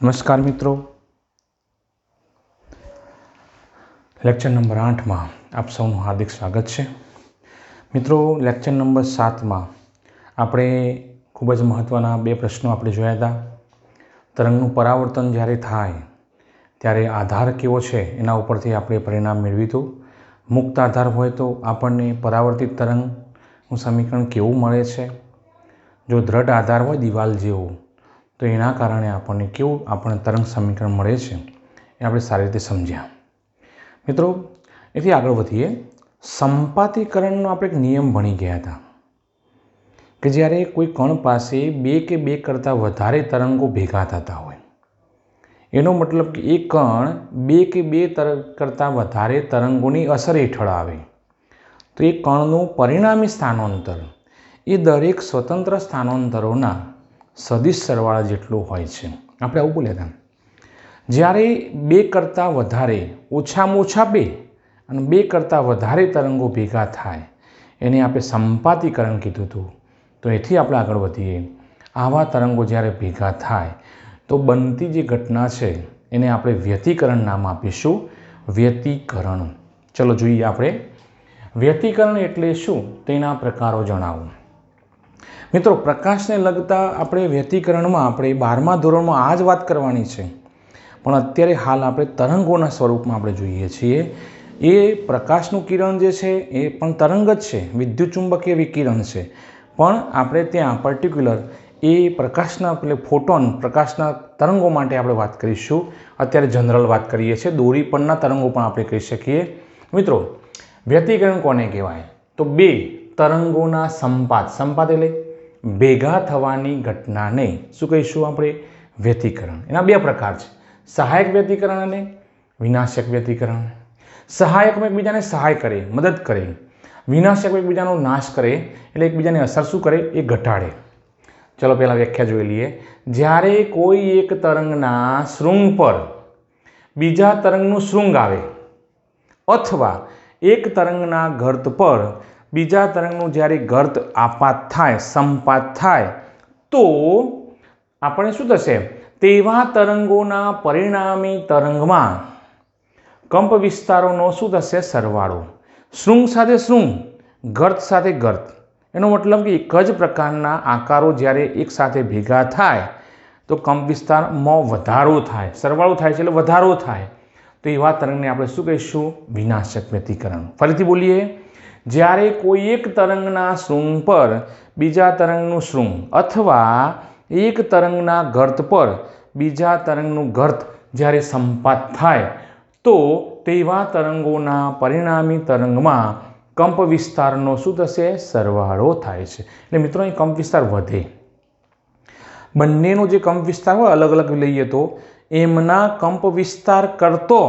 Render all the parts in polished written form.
નમસ્કાર મિત્રો, lecture number 8માં આપ સૌનું હાર્દિક સ્વાગત છે. મિત્રો, લેક્ચર નંબર 7માં આપણે ખૂબ જ મહત્ત્વના બે પ્રશ્નો આપણે જોયા હતા. તરંગનું પરાવર્તન જ્યારે થાય ત્યારે આધાર કેવો છે એના ઉપરથી આપણે પરિણામ મેળવ્યું હતું. મુક્ત આધાર હોય તો આપણને પરાવર્તિત તરંગનું સમીકરણ કેવું મળે છે. જો દ્રઢ આધાર હોય દિવાલ જેવું તો એના કારણે આપણને તરંગ સમીકરણ મળે છે એ આપણે સારી રીતે સમજ્યા. મિત્રો, એથી આગળ વધીએ. સંપાતીકરણનો આપણે એક નિયમ ભણી ગયા હતા કે જ્યારે કોઈ કણ પાસે બે કે બે કરતાં વધારે તરંગો ભેગા થતા હોય, એનો મતલબ કે એ કણ બે કે બે કરતાં વધારે તરંગોની અસર હેઠળ આવે તો એ કણનું પરિણામી સ્થાનાંતર એ દરેક સ્વતંત્ર સ્થાનાંતરોના સદિશ સરવાળા જેટલું હોય છે. આપણે આવું બોલ્યા હતા. જ્યારે બે કરતાં વધારે, ઓછામાં ઓછા બે અને બે કરતાં વધારે તરંગો ભેગા થાય એને આપણે સંપાતીકરણ કીધું હતું. તો એથી આપણે આગળ વધીએ. આવા તરંગો જ્યારે ભેગા થાય તો બનતી જે ઘટના છે એને આપણે વ્યતિકરણ નામ આપીશું. વ્યતિકરણ. ચલો જોઈએ આપણે વ્યતિકરણ એટલે શું તેના પ્રકારો જણાવું. મિત્રો, પ્રકાશને લગતા આપણે વ્યતિકરણમાં આપણે 12મા ધોરણમાં આ જ વાત કરવાની છે, પણ અત્યારે હાલ આપણે તરંગોના સ્વરૂપમાં આપણે જોઈએ છીએ. એ પ્રકાશનું કિરણ જે છે એ પણ તરંગ જ છે, વિદ્યુતચુંબકીય વિકિરણ છે, પણ આપણે ત્યાં પર્ટિક્યુલર એ પ્રકાશના ફોટોન પ્રકાશના તરંગો માટે આપણે વાત કરીશું. અત્યારે જનરલ વાત કરીએ છીએ. દોરી પરના તરંગો પણ આપણે કહી શકીએ. મિત્રો, વ્યતિકરણ કોને કહેવાય? તો બે તરંગોના સંપાત એટલે ભેગા થવાની ઘટનાને શું કહીશું આપણે? વ્યતિકરણ. એના બે પ્રકાર છે, સહાયક વ્યતિકરણ અને વિનાશક વ્યતિકરણ. સહાયકમાં એકબીજાને સહાય કરે, મદદ કરે. વિનાશક એકબીજાનો નાશ કરે, એટલે એકબીજાની અસર શું કરે? એ ઘટાડે. ચલો પહેલાં વ્યાખ્યા જોઈ લઈએ. જ્યારે કોઈ એક તરંગના શૃંગ પર બીજા તરંગનું શૃંગ આવે અથવા એક તરંગના ગર્ત પર બીજા તરંગનું જ્યારે ગર્ત આપાત થાય, સંપાત થાય, તો આપણે શું થશે? તેવા તરંગોના પરિણામી તરંગમાં કંપ વિસ્તારોનો શું થશે? સરવાળો. શૃંગ સાથે શૃંગ, ગર્ત સાથે ગર્ત. એનો મતલબ કે એક જ પ્રકારના આકારો જ્યારે એકસાથે ભેગા થાય તો કંપ વિસ્તારમાં વધારો થાય, સરવાળો થાય છે એટલે વધારો થાય. તો એવા તરંગને આપણે શું કહીશું? વિનાશક વ્યતિકરણ. ફરીથી બોલીએ. જ્યારે કોઈ એક તરંગના શૃંગ પર બીજા તરંગનું શૃંગ અથવા એક તરંગના ગર્ત પર બીજા તરંગનું ગર્ત જ્યારે સંપાત થાય તો તેવા તરંગોના પરિણામી તરંગમાં કંપ વિસ્તારનો શું થશે? સરવાળો થાય છે. એટલે મિત્રો, અહીં કંપ વિસ્તાર વધે. બંનેનો જે કંપ વિસ્તાર હોય અલગ અલગ લઈએ તો એમના કંપ વિસ્તાર કરતો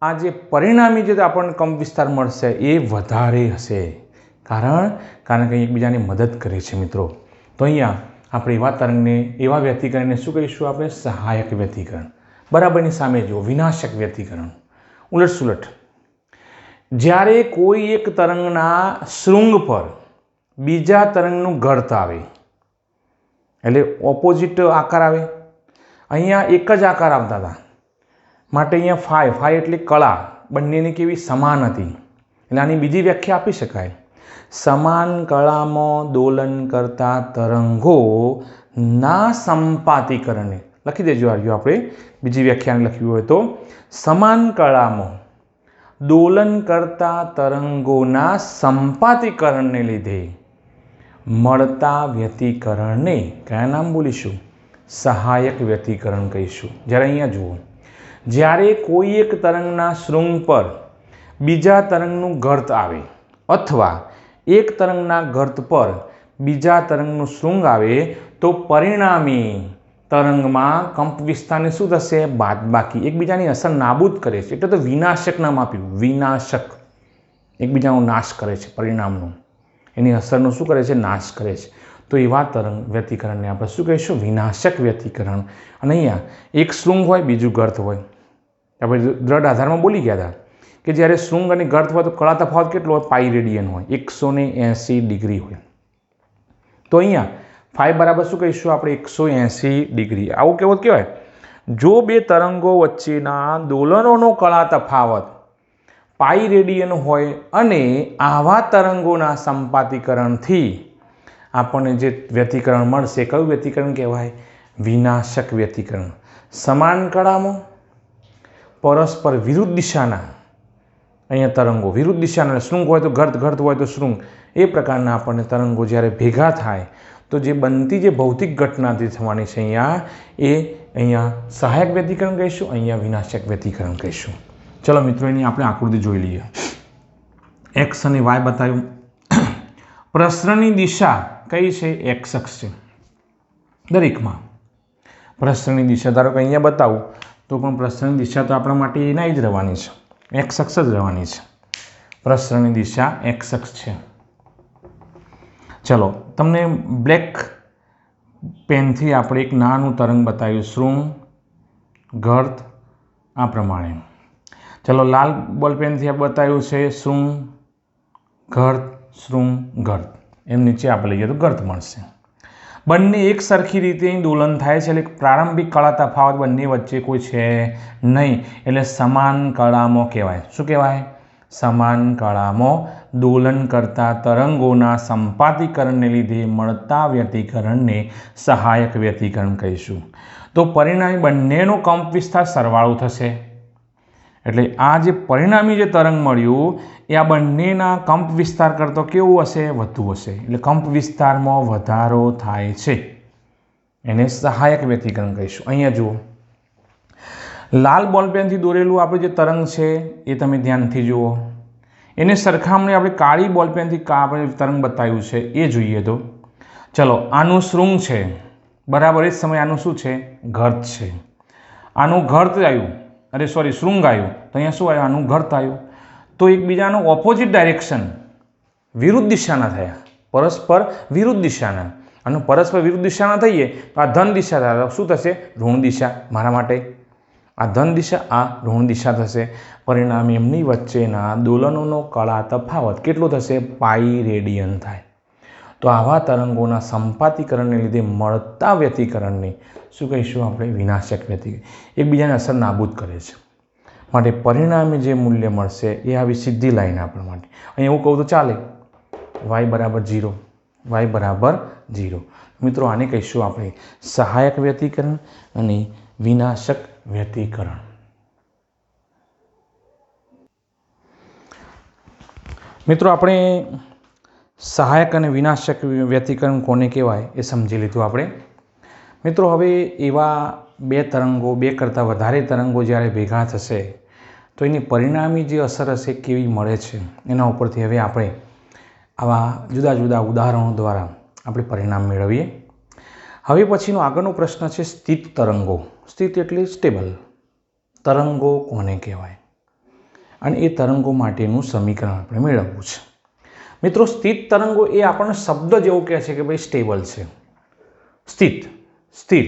આ જે પરિણામી જે આપણને કંપ વિસ્તાર મળશે એ વધારે હશે. કારણ કે એકબીજાની મદદ કરે છે. મિત્રો, તો અહીંયા આપણે એવા તરંગને, એવા વ્યતિકરણને શું કહીશું? આપણે સહાયક વ્યતિકરણ. બરાબરની સામે જુઓ, વિનાશક વ્યતિકરણ. ઉલટ સુલટ. જ્યારે કોઈ એક તરંગના શૃંગ પર બીજા તરંગનું ગર્ત આવે એટલે ઓપોઝિટ આકાર આવે. અહીંયા એક જ આકાર આવતા હતા માટે અહીંયા ફાઈ એટલે કળા બંનેની કેવી? સમાન હતી. એટલે આની બીજી વ્યાખ્યા આપી શકાય. સમાન કળામાં દોલન કરતા તરંગોના સંપાતીકરણને લખી દેજો. આવ્યું આપણે બીજી વ્યાખ્યાને લખ્યું હોય તો સમાન કળામાં દોલન કરતા તરંગોના સંપાતીકરણને લીધે મળતા વ્યતિકરણને કયા નામ બોલીશું? સહાયક વ્યતિકરણ કહીશું. જ્યારે અહીંયા જુઓ, જ્યારે કોઈ એક તરંગના શૃંગ પર બીજા તરંગનું ગર્ત આવે અથવા એક તરંગના ગર્ત પર બીજા તરંગનું શૃંગ આવે તો પરિણામી તરંગમાં કંપ વિસ્તારને શું થશે? બાદબાકી. એકબીજાની અસર નાબૂદ કરે છે. એટલે તો વિનાશક નામ આપ્યું. વિનાશક એકબીજાનો નાશ કરે છે. પરિણામનો, એની અસરનો શું કરે છે? નાશ કરે છે. તો એવા તરંગ વ્યતિકરણને આપણે શું કહીશું? વિનાશક વ્યતિકરણ. અને અહીંયા એક શૃંગ હોય, બીજું ગર્ત હોય. આપણે દ્રઢ આધારમાં બોલી ગયા હતા કે જ્યારે શૃંગ અને ગર્ત હોય તો કળા તફાવત કેટલો હોય? પાઈ રેડિયન હોય, 180 ડિગ્રી હોય. તો અહીંયા ફાઈ બરાબર શું કહીશું આપણે? 180 ડિગ્રી. આવું કેવો કહેવાય? જો બે તરંગો વચ્ચેના દોલનોનો કળા તફાવત પાઈ રેડિયન હોય અને આવા તરંગોના સંપાતીકરણથી આપણને જે વ્યતિકરણ મળશે, કયું વ્યતિકરણ કહેવાય? વિનાશક વ્યતિકરણ. સમાન કળામાં પરસ્પર વિરુદ્ધ દિશાના અહીંયા તરંગો, વિરુદ્ધ દિશાના, શૃંગ હોય તો ઘર્ત, ઘર્ત હોય તો શૃંગ, એ પ્રકારના આપણને તરંગો જ્યારે ભેગા થાય તો જે બનતી જે ભૌતિક ઘટનાથી થવાની છે અહીંયા સહાયક વ્યતિકરણ કહીશું, અહીંયા વિનાશક વ્યતિકરણ કહીશું. ચલો મિત્રો, એની આપણે આકૃતિ જોઈ લઈએ. એક્સ અને વાય બતાવ્યું. પ્રસરણની દિશા કઈ છે? એક્સ અક્ષ છે દરેકમાં. પ્રસરણની દિશા ધારો કે અહીંયા બતાવું તો પણ પ્રસરણની દિશા તો આપણા માટે એના જ રહેવાની છે, એક્સ અક્ષ જ રહેવાની છે. પ્રસરણની દિશા એક્સ અક્ષ છે. ચલો, તમને બ્લેક પેનથી આપણે એક નાનું તરંગ બતાવ્યું, શૃંગ, ઘર્ત, આ પ્રમાણે. ચલો, લાલ બોલ પેનથી બતાવ્યું છે શૃંગ, ઘર્ત, શૃંગ, ઘર્ત. એમ નીચે આપણે લઈએ તો ઘર્ત મળશે. બંને એક સરખી રીતે દોલન થાય છે, એટલે પ્રારંભિક કળા તફાવત બંને વચ્ચે કોઈ છે નહીં, એટલે સમાન કળામાં કહેવાય. શું કહેવાય? સમાન કળામાં દોલન કરતા તરંગોના સંપાતીકરણને લીધે મળતા વ્યતિકરણને સહાયક વ્યતિકરણ કહીશું. તો પરિણામી બંનેનો કંપ વિસ્તાર સરવાળો થશે, એટલે આ જે પરિણામી જે તરંગ મળ્યું એ આ બંનેના કંપ વિસ્તાર કરતો કેવું હશે? વધુ હશે. એટલે કંપ વિસ્તારમાં વધારો થાય છે, એને સહાયક વ્યતિકરણ કહીશું. અહીંયા જુઓ, લાલ બોલપેનથી દોરેલું આપણે જે તરંગ છે એ તમે ધ્યાનથી જુઓ. એને સરખામણી આપણે કાળી બોલપેનથી આપણે તરંગ બતાવ્યું છે એ જોઈએ તો ચલો, આનું શૃંગ છે બરાબર, એ જ સમયે આનું શું છે? ઘર્ત છે. આનું ઘર્ત આવ્યું, અરે સોરી, શૃંગ આવ્યું, તો અહીંયા શું આવ્યું? આનું ઘર્ત આવ્યું. તો એકબીજાનું ઓપોઝિટ ડાયરેક્શન, વિરુદ્ધ દિશાના થયા, પરસ્પર વિરુદ્ધ દિશાના. અને પરસ્પર વિરુદ્ધ દિશાના થઈએ તો આ ધન દિશા થાય, શું થશે? ઋણ દિશા. મારા માટે આ ધન દિશા, આ ઋણ દિશા થશે. પરિણામે એમની વચ્ચેના દોલનોનો કળા તફાવત કેટલો થશે? પાઈ રેડિયન થાય. તો આવા તરંગોના સંપાતીકરણને લીધે મળતા વ્યતિકરણને શું કહીશું આપણે? વિનાશક વ્યતિકરણ. એકબીજાને અસર નાબૂદ કરે છે. માટે પરિણામે જે મૂલ્ય મળશે એ આવી સીધી લાઈન આપણા માટે. અહીં એવું કહું તો ચાલે, y બરાબર 0, y બરાબર 0. મિત્રો, આને કહીશું આપણે સહાયક વ્યતિકરણ અને વિનાશક વ્યતિકરણ. મિત્રો, આપણે સહાયક અને વિનાશક વ્યતિકરણ કોને કહેવાય એ સમજી લીધું આપણે. મિત્રો, હવે એવા બે તરંગો, બે કરતાં વધારે તરંગો જ્યારે ભેગા થશે તો એની પરિણામી જે અસર હશે કેવી મળે છે એના ઉપરથી હવે આપણે આવા જુદા જુદા ઉદાહરણો દ્વારા આપણે પરિણામ મેળવીએ. હવે પછીનો આગળનો પ્રશ્ન છે સ્થિત તરંગો. સ્થિત એટલે સ્ટેબલ. તરંગો કોને કહેવાય અને એ તરંગો માટેનું સમીકરણ આપણે મેળવવું છે. મિત્રો, સ્થિત તરંગો એ આપણને શબ્દ જેવું કહે છે કે ભાઈ સ્ટેબલ છે, સ્થિત, સ્થિર,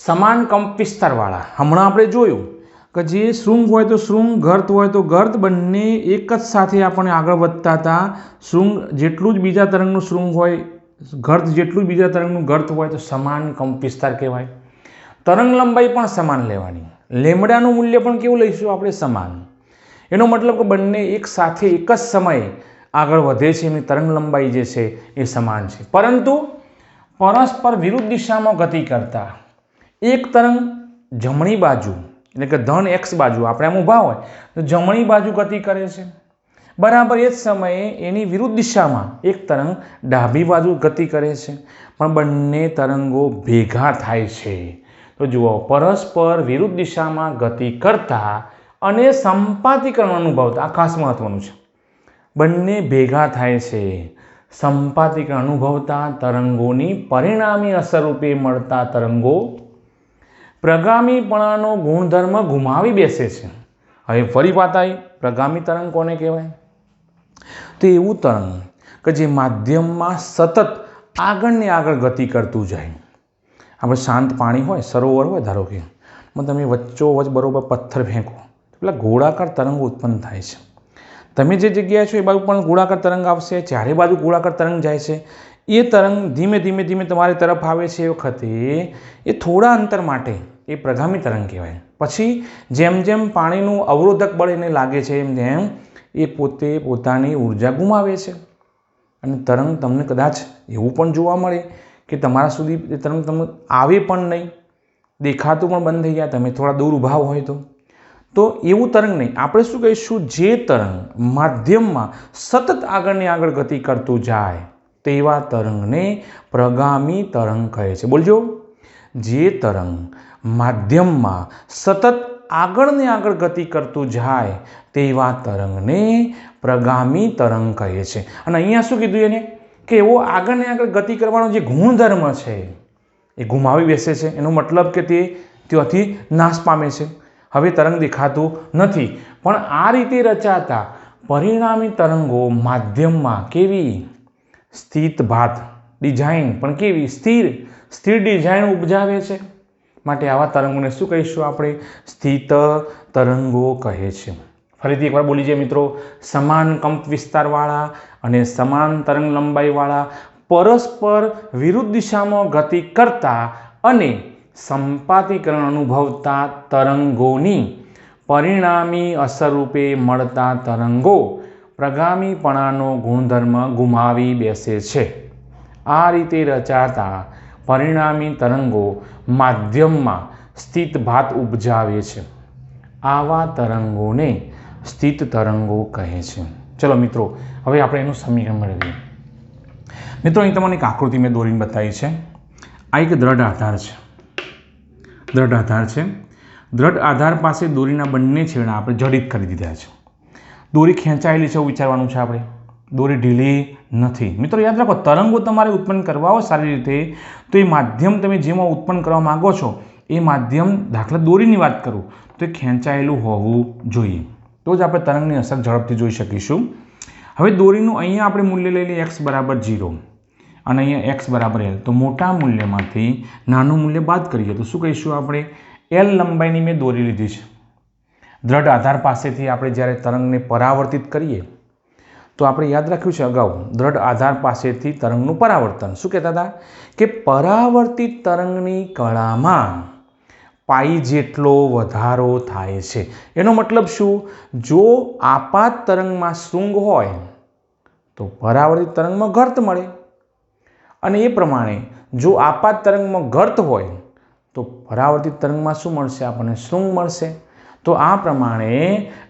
સમાન કંપ વિસ્તારવાળા. હમણાં આપણે જોયું કે જે શૃંગ હોય તો શૃંગ, ઘર્ત હોય તો ઘર્ત, બંને એક જ સાથે આપણે આગળ વધતા હતા. શૃંગ જેટલું જ બીજા તરંગનું શૃંગ હોય, ઘર્ત જેટલું જ બીજા તરંગનું ઘર્ત હોય તો સમાન કંપ વિસ્તાર કહેવાય. તરંગ લંબાઈ પણ સમાન લેવાની, લેમડાનું મૂલ્ય પણ કેવું લઈશું આપણે? સમાન. એનો મતલબ કે બંને એક સાથે એક જ સમયે આગળ વધે છે, એની તરંગ લંબાઈ જે છે એ સમાન છે, પરંતુ પરસ્પર વિરુદ્ધ દિશામાં ગતિ કરતા. એક તરંગ જમણી બાજુ એટલે કે ધન એક્સ બાજુ આપણે આમ ઊભા હોય તો જમણી બાજુ ગતિ કરે છે, બરાબર એ જ સમયે એની વિરુદ્ધ દિશામાં એક તરંગ ડાબી બાજુ ગતિ કરે છે, પણ બંને તરંગો ભેગા થાય છે. તો જુઓ, પરસ્પર વિરુદ્ધ દિશામાં ગતિ કરતા અને સંપાતીકરણ અનુભવતા, આ ખાસ મહત્વનું છે. બંને ભેગા થાય છે, સંપાતીકરણ અનુભવતા તરંગોની પરિણામી અસરરૂપે મળતા તરંગો પ્રગામીપણાનો ગુણધર્મ ગુમાવી બેસે છે. હવે ફરી વાત આવી, પ્રગામી તરંગ કોને કહેવાય? તો એવું તરંગ કે જે માધ્યમમાં સતત આગળને આગળ ગતિ કરતું જાય. આપણે શાંત પાણી હોય, સરોવર હોય ધારો કે, તમે વચ્ચોવચ્ચ બરોબર પથ્થર ફેંકો તો પેલા ગોળાકાર તરંગો ઉત્પન્ન થાય છે. તમે જે જગ્યાએ છો એ બાજુ પણ ગોળાકાર તરંગ આવશે, ચારે બાજુ ગોળાકાર તરંગ જાય છે. એ તરંગ ધીમે ધીમે ધીમે તમારી તરફ આવે છે એ વખતે એ થોડા અંતર માટે એ પ્રગામી તરંગ કહેવાય. પછી જેમ જેમ પાણીનું અવરોધક બળ એને લાગે છે એમ જેમ એ પોતે પોતાની ઉર્જા ગુમાવે છે. અને તરંગ તમને કદાચ એવું પણ જોવા મળે કે તમારા સુધી એ તરંગ તમને આવે પણ નહીં, દેખાતું પણ બંધ થઈ જાય, તમે થોડા દૂર ઊભા હોય તો એવું તરંગ નહીં. આપણે શું કહીશું, જે તરંગ માધ્યમમાં સતત આગળની આગળ ગતિ કરતું જાય તેવા તરંગને પ્રગામી તરંગ કહે છે. બોલજો, જે તરંગ માધ્યમમાં સતત આગળને આગળ ગતિ કરતું જાય તેવા તરંગને પ્રગામી તરંગ કહે છે. અને અહીંયા શું કીધું એને, કે એવો આગળને આગળ ગતિ કરવાનો જે ગુણધર્મ છે એ ગુમાવી બેસે છે. એનો મતલબ કે તે ત્યાંથી નાશ પામે છે, હવે તરંગ દેખાતું નથી. પણ આ રીતે રચાતા પરિણામી તરંગો માધ્યમમાં કેવી સ્થિત ભાત ડિઝાઇન, પણ કેવી સ્થિર ડિઝાઇન ઉપજાવે છે. માટે આવા તરંગોને શું કહીશું આપણે, સ્થિત તરંગો કહે છે. ફરીથી એકવાર બોલી જઈએ મિત્રો, સમાન કંપ વિસ્તારવાળા અને સમાન તરંગ લંબાઈવાળા પરસ્પર વિરુદ્ધ દિશામાં ગતિ કરતા અને સંપાતીકરણ અનુભવતા તરંગોની પરિણામી અસરરૂપે મળતા તરંગો પ્રગામીપણાનો ગુણધર્મ ગુમાવી બેસે છે. આ રીતે રચાતા પરિણામી તરંગો માધ્યમમાં સ્થિત ભાત ઉપજાવે છે. આવા તરંગોને સ્થિત તરંગો કહે છે. ચલો મિત્રો, હવે આપણે એનું સમીકરણ મેળવીએ. મિત્રો, અહીં તમને એક આકૃતિ મેં દોરીને બતાવી છે. આ એક દ્રઢ આધાર છે. દ્રઢ આધાર પાસે દોરીના બંને છેડા આપણે જડિત કરી દીધા છે. દોરી ખેંચાયેલી છે એવું વિચારવાનું છે આપણે, દોરી ઢીલી નથી. મિત્રો યાદ રાખો, તરંગો તમારે ઉત્પન્ન કરવા હોય સારી રીતે, તો એ માધ્યમ તમે જેમાં ઉત્પન્ન કરવા માગો છો એ માધ્યમ, દાખલા દોરીની વાત કરું તો એ ખેંચાયેલું હોવું જોઈએ, તો જ આપણે તરંગની અસર ઝડપથી જોઈ શકીશું. હવે દોરીનું અહીંયા આપણે મૂલ્ય લઈ લઈએ x બરાબર 0 અને અહીંયા x બરાબર l. તો મોટા મૂલ્યમાંથી નાનું મૂલ્ય બાદ કરીએ તો શું કહીશું આપણે, l લંબાઈની મેં દોરી લીધી છે. દ્રઢ આધાર પાસેથી આપણે જ્યારે તરંગને પરાવર્તિત કરીએ તો આપણે યાદ રાખ્યું છે અગાઉ, દ્રઢ આધાર પાસેથી તરંગનું પરાવર્તન. શું કહેતા હતા કે પરાવર્તિત તરંગની કળામાં પાઈ જેટલો વધારો થાય છે. એનો મતલબ શું, જો આપાત તરંગમાં શૃંગ હોય તો પરાવર્તિત તરંગમાં ગર્ત મળે, અને એ પ્રમાણે જો આપાત તરંગમાં ગર્ત હોય તો પરાવર્તિત તરંગમાં શું મળશે, આપણને શૃંગ મળશે. તો આ પ્રમાણે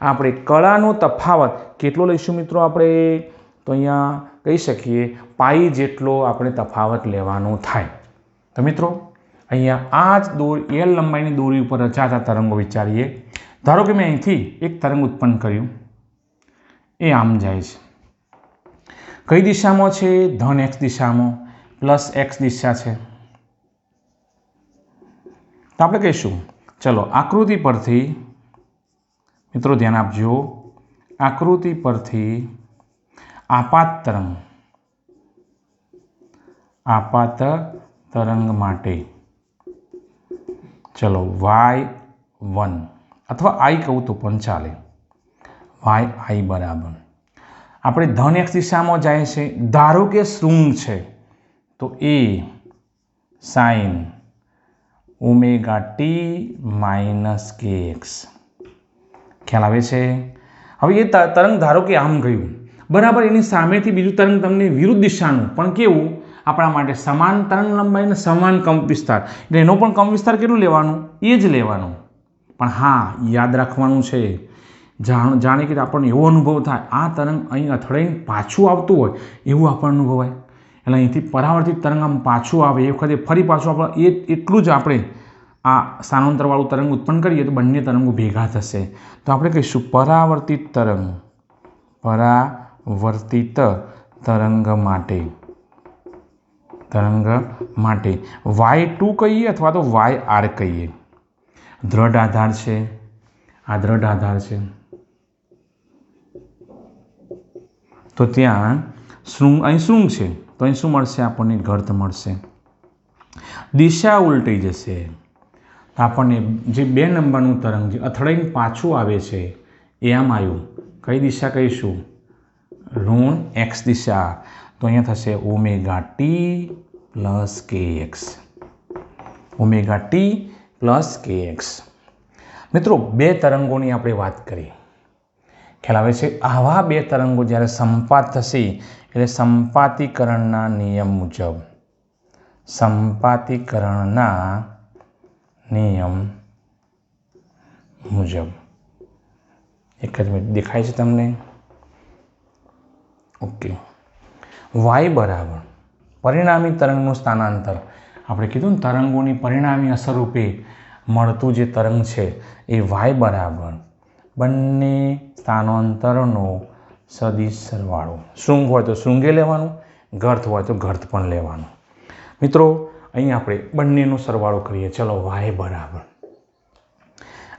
આપણે કળાનો તફાવત કેટલો લઈશું મિત્રો, આપણે તો અહીંયા કહી શકીએ પાઈ જેટલો આપણે તફાવત લેવાનો થાય. તો મિત્રો અહીંયા આ જ L લંબાઈની દોરી ઉપર રચાતા તરંગો વિચારીએ. ધારો કે મેં અહીંથી એક તરંગ ઉત્પન્ન કર્યું, એ આમ જાય છે. કઈ દિશામાં છે, ધન x દિશામાં, પ્લસ x દિશા છે. તો આપણે કહીશું, ચલો આકૃતિ પરથી મિત્રો ધ્યાન આપજો, આકૃતિ પરથી આપાત તરંગ માટે ચલો y1 અથવા i કહું તો પણ ચાલે, yi બરાબર આપણે ધન x દિશામાં જાય છે. ધારો કે શૃંગ છે તો a sin omega T minus kx. ખ્યાલ આવે છે? હવે એ તરંગ ધારો કે આમ ગયું, બરાબર એની સામેથી બીજું તરંગ તમને વિરુદ્ધ દિશાનું, પણ કેવું, આપણા માટે સમાન તરંગ લંબાઈ અને સમાન કંપ વિસ્તાર, એટલે એનો પણ કંપ વિસ્તાર કેટલું લેવાનું, એ જ લેવાનું. પણ હા, યાદ રાખવાનું છે, જાણે કે આપણને એવો અનુભવ થાય આ તરંગ અહીં અથડાઈને પાછું આવતું હોય એવું આપણને અનુભવાય. એટલે અહીંથી પરાવર્તિત તરંગ આમ પાછું આવે એ વખતે ફરી પાછું આપણે એટલું જ આપણે આ સ્થાનાંતરવાળું તરંગ ઉત્પન્ન કરીએ તો બંને તરંગો ભેગા થશે. તો આપણે કહીશું પરાવર્તિત તરંગ માટે y2 કહીએ અથવા તો yr કહીએ. દ્રઢ આધાર છે, આ દ્રઢ આધાર છે, તો ત્યાં અહીં શૃંગ છે, તો અહીં શું મળશે, આપણને ગર્ત મળશે. દિશા ઉલટાઈ જશે, આપણને જે 2 નંબરનું તરંગ જે અથડાઈને પાછું આવે છે એ આમ આવ્યું, કઈ દિશા કહીશું, ઋણ x દિશા, તો અહીંયા થશે omega T plus kx. Omega T plus કે એક્સ. મિત્રો, બે તરંગોની આપણે વાત કરી, ખ્યાલ આવે છે. આવા બે તરંગો જ્યારે સંપાત થશે એટલે સંપાતીકરણના નિયમ મુજબ, સંપાતીકરણના નિયમ મુજબ, એક જ મિનિટ, દેખાય છે તમને? ઓકે. વાય બરાબર પરિણામી તરંગનું સ્થાનાંતર. આપણે કીધું ને, તરંગોની પરિણામી અસર રૂપે મળતું જે તરંગ છે એ વાય બરાબર બંને સ્થાનાંતરનો સદિશ સરવાળો. શૃંગ હોય તો શૃંગે લેવાનું, ગર્થ હોય તો ગર્થ પણ લેવાનું. મિત્રો, અહીં આપણે બંનેનો સરવાળો કરીએ. ચલો, વાય બરાબર,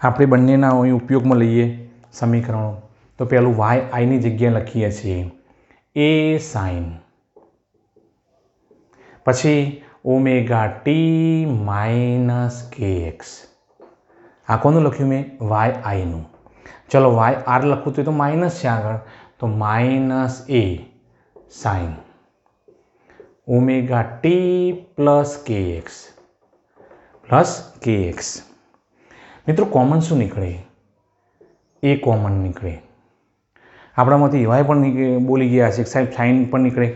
આપણે બંનેના અહીં ઉપયોગમાં લઈએ સમીકરણો. તો પહેલું વાય આઈની જગ્યાએ લખીએ છીએ એ સાઇન, પછી ઓમેગા ટી માઇનસ કે એક્સ. આ કોનું લખ્યું મેં? વાય આઈનું. ચલો, વાય આર લખવું તો માઇનસ છે આગળ, તો માઇનસ એ સાઇન ઓમેગા ટી પ્લસ કે એક્સ, પ્લસ કે એક્સ. મિત્રો, કોમન શું નીકળે? એ કોમન નીકળે. આપણામાંથી વાય પણ બોલી ગયા છે, સાહેબ સાઇન પણ નીકળે,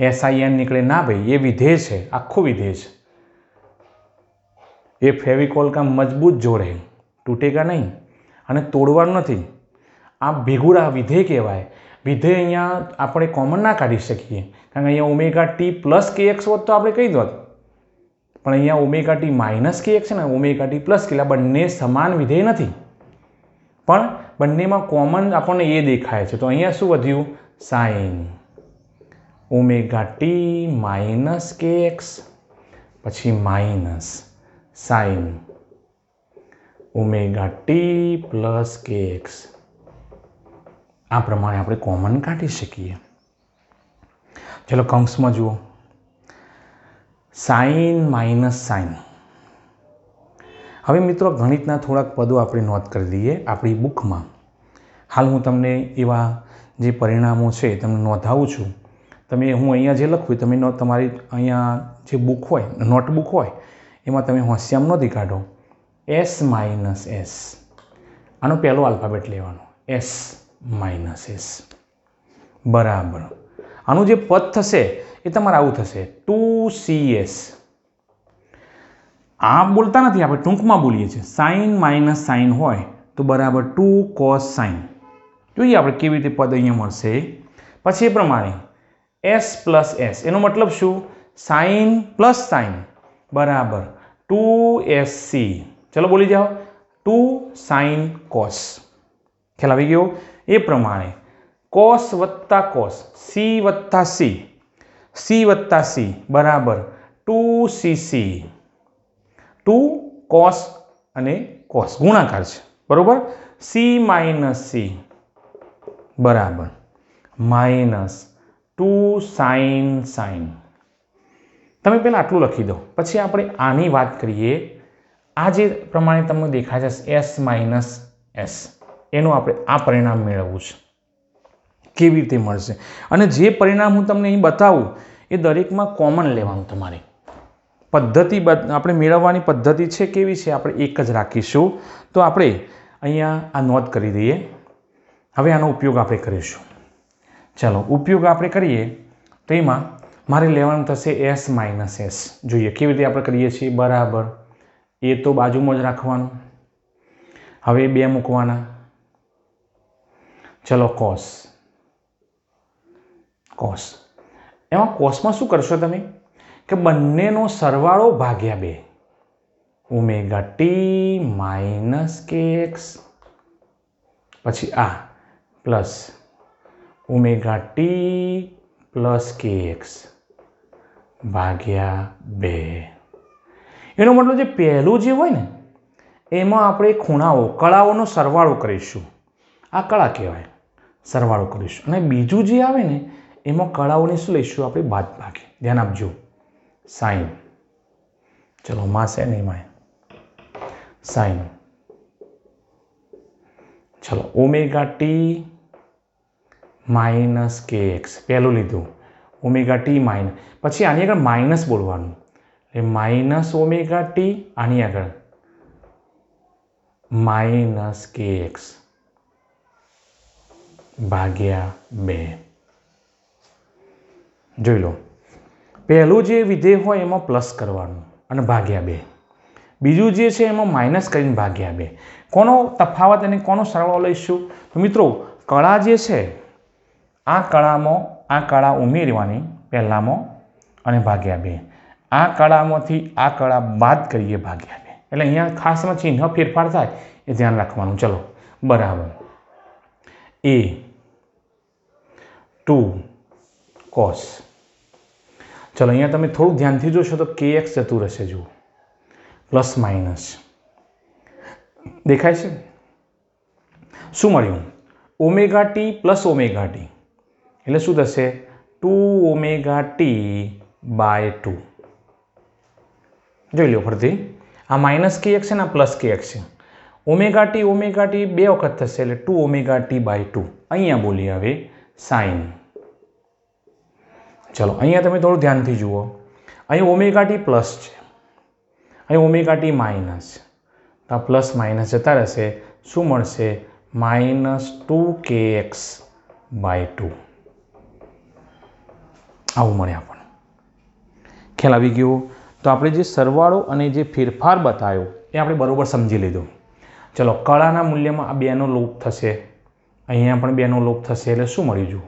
SIN નીકળે. ના ભાઈ, એ વિધેય છે, આખું વિધેય છે. એ ફેવિકોલ કામ મજબૂત જોડે, તૂટેગા નહીં, અને તોડવાનું નથી. આ ભેગું વિધેય કહેવાય. વિધેય અહીંયા આપણે કોમન ના કાઢી શકીએ, કારણ કે અહીંયા ઓમેગા ટી પ્લસ કે એક્સ હોત તો આપણે કહી દોત, પણ અહીંયા ઓમેગા ટી માઇનસ કે એક્સ છે ને, ઓમેગા ટી પ્લસ કે, બંને સમાન વિધેય નથી, પણ બંનેમાં કોમન આપણને એ દેખાય છે. તો અહીંયા શું વધ્યું? સાઇન ઓમેગા ટી માઇનસ કે એક્સ, પછી minus sine omega T plus કે એક્સ. આ પ્રમાણે આપણે કોમન કાઢી શકીએ. ચલો, કૌંસમાં જુઓ, સાઇન માઇનસ સાઇન. હવે મિત્રો, ગણિતના થોડાક પદો આપણે નોંધ કરી દઈએ આપણી બુકમાં. હાલ હું તમને એવા જે પરિણામો છે તમને નોંધાવું છું. તમે, હું અહીંયા જે લખું તમે તમારી અહીંયા જે બુક હોય, નોટબુક હોય, એમાં તમે હોશિયાર નોંધી કાઢો. એસ માઇનસ એસ, આનો પહેલો આલ્ફાબેટ લેવાનો, એસ માઇનસ એસ બરાબર. આનું જે પદ થશે એ તમારે આવું થશે, 2CS. આ બોલતા નથી, આપણે ટૂંકમાં બોલીએ છીએ. સાઇન માઇનસ સાઇન હોય તો બરાબર 2 cos સાઇન. જોઈએ આપણે કેવી રીતે પદ અહીંયા મળશે. પછી એ પ્રમાણે S પ્લસ એસ, એનો મતલબ શું? સાઇન પ્લસ સાઇન બરાબર 2SC. ચલો બોલી જાઓ, 2 સાઇન કોસ. ખ્યાલ આવી ગયો? એ પ્રમાણે કોસ વત્તા કોસ, સી વત્તા સી, સી વત્તા સી બરાબર 2CC. 2 કોસ અને કોસ ગુણાકાર છે, બરોબર. સી માઇનસ સી બરાબર માઇનસ 2 સાઇન સાઇન. તમે પહેલાં આટલું લખી દો, પછી આપણે આની વાત કરીએ. આ જે પ્રમાણે તમને દેખાય છે એસ માઇનસ એસ, એનું આપણે આ પરિણામ મેળવવું છે. કેવી રીતે મળશે? અને જે પરિણામ હું તમને અહીં બતાવું એ દરેકમાં કોમન લેવાનું તમારે. પદ્ધતિ આપણે મેળવવાની પદ્ધતિ છે કેવી છે, આપણે એક જ રાખીશું. તો આપણે અહીંયા આ નોંધ કરી દઈએ. હવે આનો ઉપયોગ આપણે કરીશું. ચાલો, ઉપયોગ આપણે કરીએ તો એમાં મારે લેવાનું થશે એસ માઇનસ એસ. જોઈએ કેવી રીતે આપણે કરીએ છીએ. બરાબર, એ તો બાજુમાં જ રાખવાનું. હવે 2 મૂકવાના. ચલો, કોસ કોસ. એમાં કોસમાં શું કરશો તમે કે બંનેનો સરવાળો ભાગ્યા 2. ઓમેગા ટી માઇનસ કે એક્સ, પછી આ પ્લસ ઓમેગા ટી પ્લસ કે એક્સ ભાગ્યા 2. એનો મતલબ જે પહેલું જે હોય ને એમાં આપણે ખૂણાઓ, કળાઓનો સરવાળો કરીશું. આ કળા કહેવાય, સરવાળો કરીશું. અને બીજું જે આવે ને એમાં કળાઓને શું લઈશું આપણે? બાદબાકી. ધ્યાન આપજો, સાઇન. ચલો, માં છે નહીં, માં સાઇન. ચલો, ઓમેગા ટી માઇનસ કે એક્સ પહેલું લીધું, ઓમેગા ટી માઇનસ, પછી આની આગળ માઇનસ બોલવાનું એટલે માઇનસ ઓમેગા ટી, આની આગળ માઇનસ kx ભાગ્યા 2. જોઈ લો, પહેલું જે વિધેય હોય એમાં પ્લસ કરવાનું અને ભાગ્યા 2. બીજું જે છે એમાં માઇનસ કરીને ભાગ્યા 2. કોનો તફાવત અને કોનો સરવાળો લઈશું? તો મિત્રો કળા જે છે આ કળામાં આ કળા ઉમેરવાની પહેલામાં અને ભાગ્યા 2. આ કળામાંથી આ કળા બાદ કરીએ ભાગ્યા 2. એટલે અહીંયા ખાસમાં ચિહ્ન ફેરફાર થાય એ ધ્યાન રાખવાનું. ચલો બરાબર a 2 cos. ચલો અહીંયા તમે થોડુંક ધ્યાનથી જોશો તો kx જતું રહેશે. જુઓ પ્લસ માઇનસ દેખાય છે. શું મળ્યું? Omega T plus omega T એટલે શું થશે? 2 ઓમેગા ટી બાય 2. જોઈ લો ફરતી, આ માઇનસ kx છે ને આ પ્લસ kx છે. ઓમેગા ટી બે વખત થશે એટલે 2 ઓમેગા ટી બાય 2. અહીંયા બોલીએ હવે સાઇન. ચલો અહીંયા તમે થોડું ધ્યાનથી જુઓ, અહીં ઓમેગા ટી પ્લસ છે, અહીં ઓમેગા ટી માઇનસ. તો આ પ્લસ માઇનસ જતા રહેશે. શું મળશે? Minus 2kx by 2. આવું મળે આપણને. ખ્યાલ આવી ગયો? તો આપણે જે સરવાળો અને જે ફેરફાર બતાવ્યો એ આપણે બરાબર સમજી લીધો. ચલો કળાના મૂલ્યમાં આ 2નો લોપ થશે, અહીંયા પણ 2નો લોપ થશે એટલે શું મળ્યું? જુઓ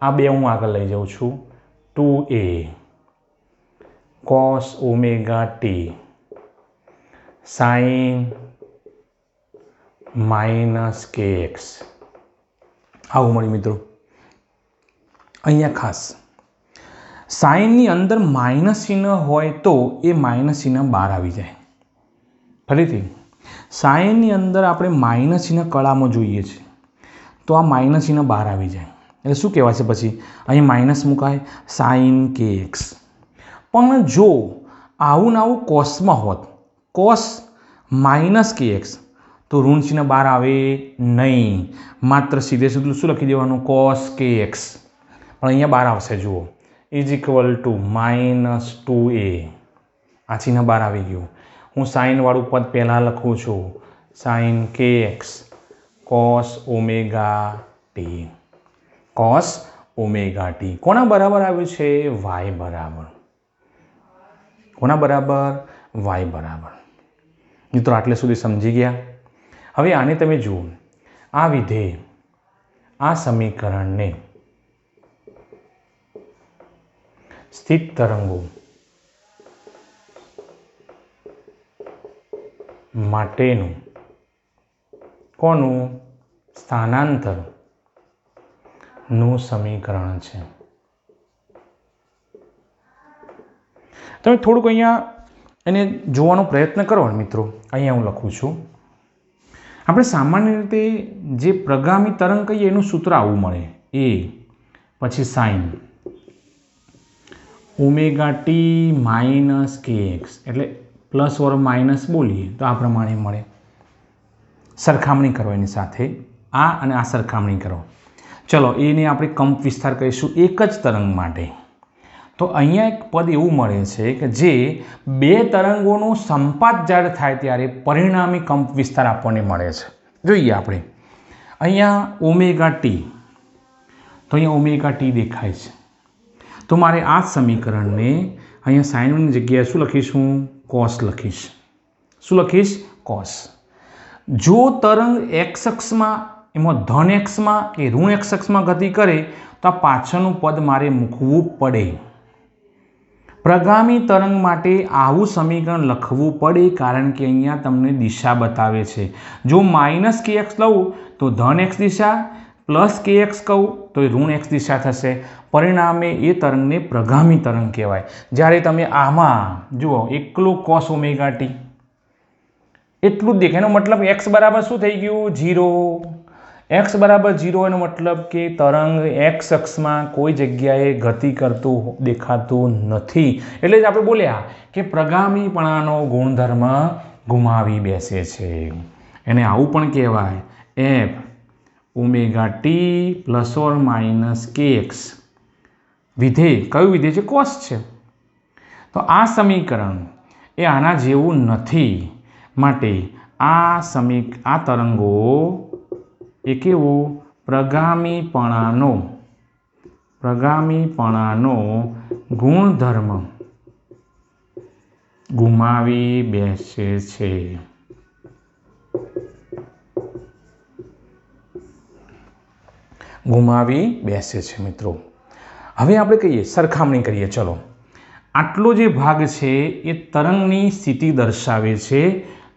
આ 2 હું આગળ લઈ જાઉં છું. 2a cos omega t sine minus kx. આવું મળ્યું મિત્રો. અહીંયા ખાસ સાઇનની અંદર માઇનસ ચિહ્ન હોય તો એ માઇનસ ચિહ્ન બહાર આવી જાય. ફરીથી સાઇનની અંદર આપણે માઇનસ ચિહ્ન કળામાં જોઈએ છે તો આ માઇનસ ચિહ્ન બહાર આવી જાય એટલે શું કહેવાય છે? પછી અહીં માઇનસ મુકાય સાઇન kx. પણ જો આવું ને આવું કોસમાં હોત, કોસ માઇનસ kx, તો ઋણ ચિહ્ન બહાર આવે નહીં. માત્ર સીધે સીધું શું લખી દેવાનું? cos kx. પણ અહીંયા બહાર આવશે. જુઓ is equal to minus 2a. આ ચિહ્ન બહાર આવી ગયું. હું સાઇનવાળું પદ પહેલાં લખું છું, sine kx cos omega t. cos omega t કોના બરાબર આવ્યું છે? y બરાબર. કોના બરાબર? y બરાબર. મિત્રો આટલે સુધી સમજી ગયા? હવે આને તમે જુઓ, આ વિધેય આ સમીકરણને સ્થિત તરંગો માટેનું કોનું? સ્થાનાંતર નું સમીકરણ છે. તમે થોડુંક અહીંયા એને જોવાનો પ્રયત્ન કરો ને મિત્રો. અહીંયા હું લખું છું, આપણે સામાન્ય રીતે જે પ્રગામી તરંગ કહીએ એનું સૂત્ર આવું મળે, એ પછી sine omega T minus kx એટલે પ્લસ ઓર માઇનસ બોલીએ તો આ પ્રમાણે મળે. સરખામણી કરો એની સાથે, આ અને આ સરખામણી કરો. ચલો એને આપણે કંપ વિસ્તાર કહીશું એક જ તરંગ માટે. તો અહીંયા એક પદ એવું મળે છે કે જે 2 તરંગોનો સંપાત જ્યારે થાય ત્યારે પરિણામી કંપ વિસ્તાર આપણને મળે છે. જોઈએ આપણે અહીંયા ઓમેગા ટી, તો અહીંયા ઓમેગા ટી દેખાય છે. તો મારે આ સમીકરણને અહીંયા સાઇનની જગ્યાએ શું લખીશું? કોસ લખીશ. શું લખીશ? કોસ. જો તરંગ એક્સ અક્ષમાં, એમાં ધન એક્સમાં કે ઋણ એક્સ અક્ષમાં ગતિ કરે તો આ પાછળનું પદ મારે મૂકવું પડે. પ્રગામી તરંગ માટે આવું સમીકરણ લખવું પડે કારણ કે અહીંયા તમને દિશા બતાવે છે. જો માઇનસ kx લઉં તો ધન એક્સ દિશા, પ્લસ kx કહું તો એ ઋણ એક્સ દિશા થશે. પરિણામે એ તરંગને પ્રગામી તરંગ કહેવાય. જ્યારે તમે આમાં જુઓ એકલો કોસ ઓમેગા ટી એટલું જ દેખાય, એનો મતલબ એક્સ બરાબર શું થઈ ગયું? 0. એક્સ બરાબર 0 એનો મતલબ કે તરંગ એક્સ અક્ષમાં કોઈ જગ્યાએ ગતિ કરતું દેખાતું નથી. એટલે જ આપણે બોલ્યા કે પ્રગામીપણાનો ગુણધર્મ ગુમાવી બેસે છે. એને આવું પણ કહેવાય F omega T plus or minus kx. વિધેય કયું વિધેય છે? કોસ છે. તો આ સમીકરણ એ આના જેવું નથી, માટે આ તરંગો એ કેવો પ્રગામીપણાનો ગુણધર્મ ગુમાવી બેસે છે. મિત્રો, હવે આપણે કહીએ સરખામણી કરીએ. ચલો, આટલો જે ભાગ છે એ તરંગની સ્થિતિ દર્શાવે છે,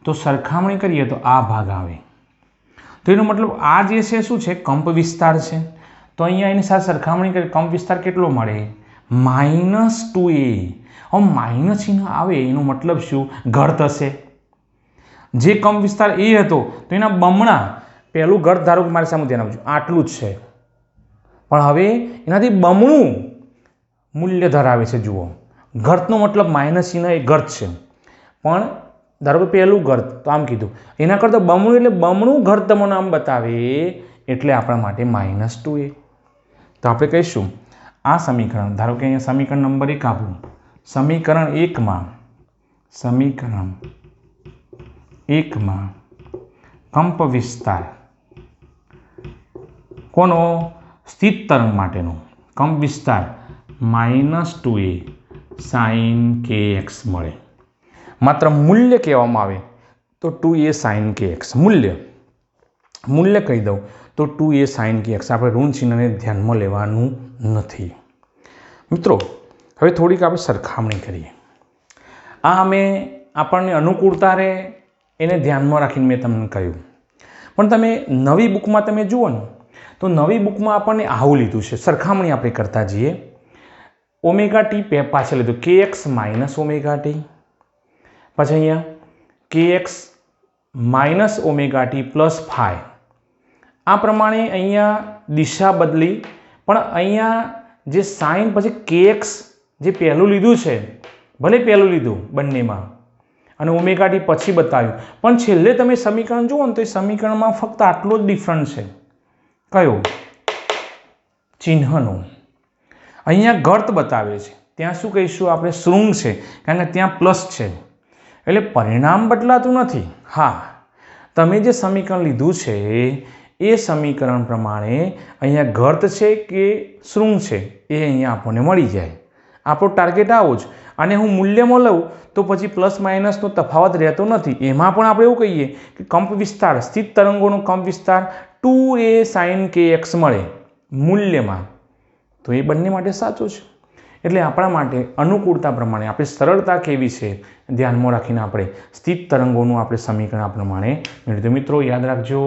તો સરખામણી કરીએ તો આ ભાગ આવે. તો એનો મતલબ આ જે છે શું છે? કંપ વિસ્તાર છે. તો અહીંયા એની સાથે સરખામણી કરીએ, કંપ વિસ્તાર કેટલો મળે? -2a. હવે માઇનસ ચિહ્ન આવે એનો મતલબ શું? ઘર્ત હશે. જે કંપ વિસ્તાર એ હતો તો એના બમણા, પહેલું ઘર્ત ધારો કે મારી સામે ધ્યાન આપજો, આટલું જ છે, પણ હવે એનાથી બમણું મૂલ્ય ધરાવે છે. જુઓ, ઘર્તનો મતલબ માઇનસ ચિહ્ન એ ઘર્ત છે, પણ ધારો કે પહેલું ઘર્ત તો આમ કીધું, એના કરતાં બમણું એટલે બમણું ઘર્ત તમને આમ બતાવે, એટલે આપણા માટે -2a. તો આપણે કહીશું આ સમીકરણ, ધારો કે અહીંયા સમીકરણ નંબર 1 આપું. સમીકરણ 1માં કંપ વિસ્તાર કોનો? સ્થિત તરંગ માટેનો કંપ વિસ્તાર -2a sin kx મળે. માત્ર મૂલ્ય કહેવામાં આવે તો 2a sin kx. મૂલ્ય કહી દઉં તો 2a sin kx. આપણે ઋણ ચિહ્નને ધ્યાનમાં લેવાનું નથી. મિત્રો, હવે થોડીક આપણે સરખામણી કરીએ. આ આપણને અનુકૂળતા રહે એને ધ્યાનમાં રાખીને મેં તમને કહ્યું. પણ તમે નવી બુકમાં તમે જુઓ ને, તો નવી બુકમાં આપણને આવું લીધું છે. સરખામણી આપણે કરતા જઈએ. ωt પાછળ લીધું, kx - ωt, પછી અહીંયા kx - ωt પ્લસ phi. આ પ્રમાણે અહીંયા દિશા બદલી, પણ અહીંયા જે સાઇન પછી kx જે પહેલું લીધું છે, ભલે પહેલું લીધું બંનેમાં, અને ωt પછી બતાવ્યું, પણ છેલ્લે તમે સમીકરણ જુઓ ને તો એ સમીકરણમાં ફક્ત આટલો જ ડિફરન્સ છે. કયો? ચિહ્નનો. અહીંયા ઘર્ત બતાવે છે, ત્યાં શું કહીશું આપણે? શૃંગ છે, કારણ કે ત્યાં પ્લસ છે, એટલે પરિણામ બદલાતું નથી. હા, તમે જે સમીકરણ લીધું છે એ સમીકરણ પ્રમાણે અહીંયા ઘર્ત છે કે શૃંગ છે એ અહીંયા આપણને મળી જાય. આપણો ટાર્ગેટ આવો જ. અને હું મૂલ્યમાં લઉં તો પછી પ્લસ માઇનસનો તફાવત રહેતો નથી. એમાં પણ આપણે એવું કહીએ કે કંપ વિસ્તાર, સ્થિત તરંગોનો કંપ વિસ્તાર 2a sin kx મળે મૂલ્યમાં, તો એ બંને માટે સાચું છે. એટલે આપણા માટે અનુકૂળતા પ્રમાણે આપણે સરળતા કેવી છે ધ્યાનમાં રાખીને આપણે સ્થિત તરંગોનું આપણે સમીકરણ આ પ્રમાણે મેળવ્યું. મિત્રો, યાદ રાખજો,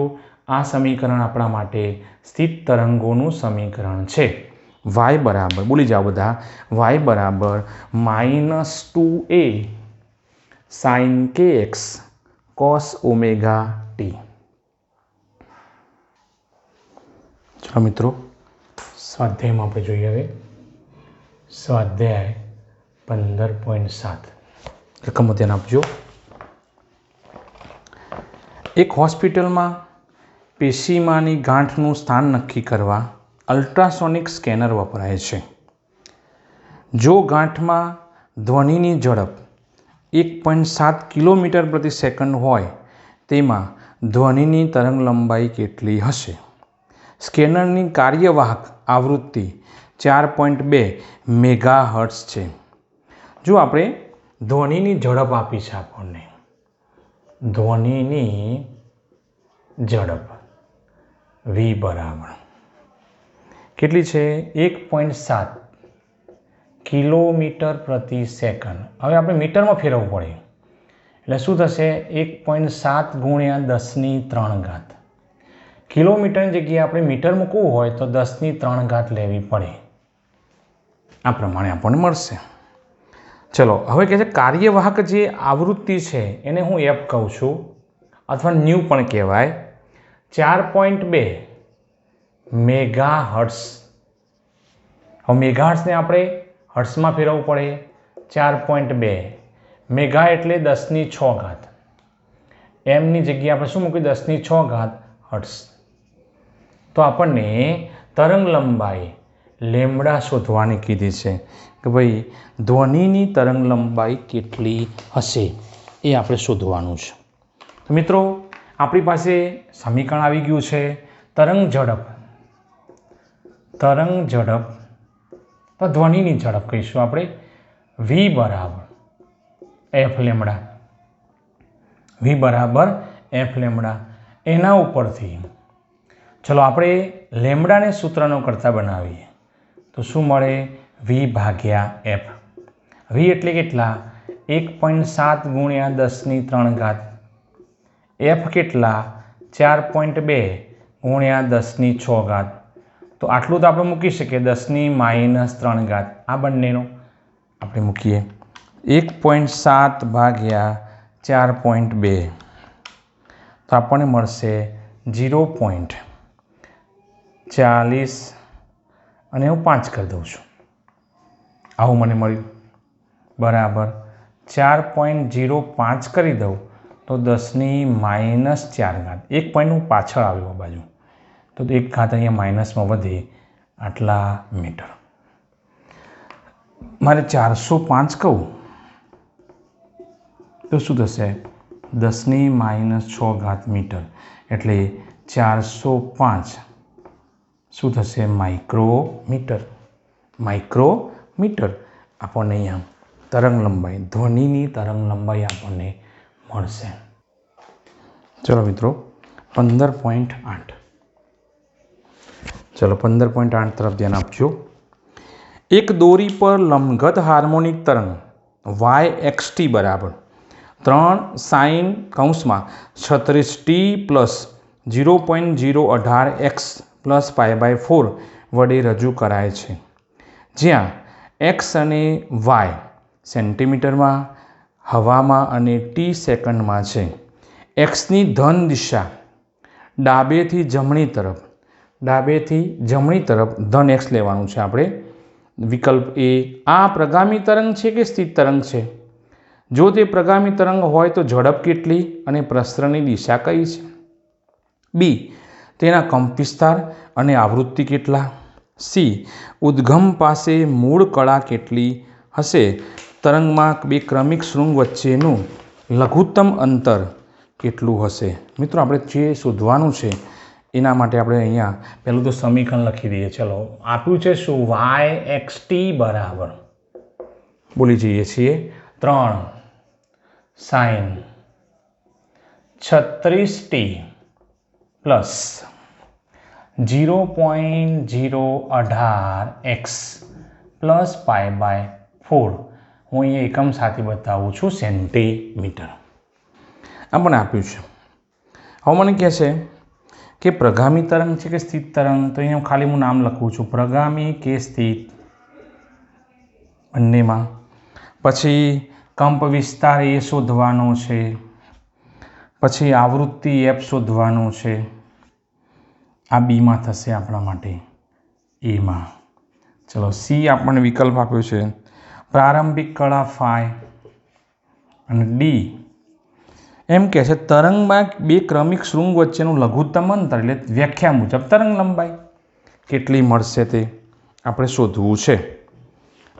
આ સમીકરણ આપણા માટે સ્થિત તરંગોનું સમીકરણ છે. y બરાબર, બોલી જાઓ બધા, y બરાબર -2a sin kx cos ωt. ચલો મિત્રો, સ્વાધ્યાયમાં આપણે જોઈએ. હવે સ્વાધ્યાય 15.7 રકમો ધ્યાન આપજો. એક હોસ્પિટલમાં પેશીમાંની ગાંઠનું સ્થાન નક્કી કરવા અલ્ટ્રાસોનિક સ્કેનર વપરાય છે. જો ગાંઠમાં ધ્વનિની ઝડપ 1.7 કિલોમીટર પ્રતિ સેકન્ડ હોય, તેમાં ધ્વનિની તરંગલંબાઈ કેટલી હશે? સ્કેનરની કાર્યવાહક આવૃત્તિ 4.2 મેગાહર્ટ્ઝ છે. જો આપણે ધ્વનિની ઝડપ આપી છે, આપણને ધ્વનિની ઝડપ v બરાબર કેટલી છે? 1.7 કિલોમીટર પ્રતિ સેકન્ડ. હવે આપણે મીટરમાં ફેરવવું પડે, એટલે શું થશે? 1.7 ગુણ્યા 10⁻³ કિલોમીટરની જગ્યાએ આપણે મીટર મૂકવું હોય તો 10⁻³ લેવી પડે. આ પ્રમાણે આપણને મળશે. ચલો, હવે કહે છે કાર્યવાહક જે આવૃત્તિ છે એને હું f કહું છું, અથવા ન્યૂ પણ કહેવાય. 4.2 મેગાહર્ટ્ઝ. હવે મેગાહર્ટ્ઝને આપણે હર્ટ્ઝમાં ફેરવવું પડે. 4.2 મેગા એટલે 10⁶. એમની જગ્યાએ આપણે શું મૂક્યું? 10⁶ હર્ટ્ઝ. તો આપણને તરંગ લંબાઈ લેમ્બડા શોધવાની કીધી છે કે ભાઈ ધ્વનિની તરંગ લંબાઈ કેટલી હશે એ આપણે શોધવાનું છે. મિત્રો આપણી પાસે સમીકરણ આવી ગયું છે તરંગ ઝડપ તો ધ્વનિની ઝડપ કહીશું આપણે v બરાબર f લેમડા એના ઉપરથી ચલો આપણે લેમડાને સૂત્રનો કરતા બનાવીએ તો શું મળે v ભાગ્યા f v એટલે કેટલા 1.7 ગુણ્યા 10 ની 3 ઘાત f કેટલા 4.2 ગુણ્યા 10 ની 6 ઘાત તો આટલું તો આપણે મૂકી શકીએ 10 ની -3 ઘાત આ બંનેનો આપણે મૂકીએ 1.7 ભાગ્યા 4.2 તો આપણને મળશે 0.40 અને હું 5 કરી દઉં છું આવું મને મળ્યું બરાબર 4.05 કરી દઉં તો 10 ની -4 ઘાત 1 પોઈન્ટ હું પાછળ આવ્યો બાજુ તો 1 ઘાત અહીંયા માઇનસમાં વધે આટલા મીટર મારે 405 કહું તો શું થશે 10 ની -6 ઘાત મીટર એટલે 405 શું થશે માઇક્રોમીટર આપણને અહીંયા તરંગ લંબાઈ ધ્વનિની તરંગ લંબાઈ આપણને મળશે ચલો મિત્રો 15.8 ચલો 15.8 તરફ ધ્યાન આપજો એક દોરી પર લંબગત હાર્મોનિક તરંગ yxt બરાબર 3 sin કૌંસમાં 36t પ્લસ 0.018 x પ્લસ π/4 વડે રજૂ કરાય છે જ્યાં x અને y સેન્ટીમીટરમાં હવામાં અને t સેકન્ડમાં છે xની ધન દિશા ડાબેથી જમણી તરફ ધન x લેવાનું છે આપણે વિકલ્પ એ આ પ્રગામી તરંગ છે કે સ્થિત તરંગ છે જો તે પ્રગામી તરંગ હોય તો ઝડપ કેટલી અને પ્રસરણની દિશા કઈ છે બી તેના કંપવિસ્તાર અને આવૃત્તિ કેટલા સી ઉદ્ગમ પાસે મૂળ કળા કેટલી હશે તરંગમાં બે ક્રમિક શૃંગ વચ્ચેનું લઘુત્તમ અંતર કેટલું હશે મિત્રો આપણે જે શોધવાનું છે એના માટે આપણે અહીંયા પહેલું તો સમીકરણ લખી દઈએ ચલો આપ્યું છે શું yxt બરાબર બોલી જઈએ છીએ 3 sin 36t plus 0.018 x plus π/4 હું અહીંયા એકમ સાથે બતાવું છું સેન્ટીમીટર આપણને આપ્યું છે હવે મને કહે છે કે પ્રગામી તરંગ છે કે સ્થિત તરંગ તો અહીંયા ખાલી હું નામ લખું છું પ્રગામી કે સ્થિત બંનેમાં પછી કંપ વિસ્તાર એ શોધવાનો છે પછી આવૃત્તિ એફ શોધવાનું છે આ બીમાં થશે આપણા માટે એમાં ચલો સી આપણને વિકલ્પ આપ્યો છે પ્રારંભિક કળા ફાઈ અને ડી એમ કહે છે તરંગમાં બે ક્રમિક શૃંગ વચ્ચેનું લઘુત્તમ અંતર એટલે વ્યાખ્યા મુજબ તરંગ લંબાઈ કેટલી મળશે તે આપણે શોધવું છે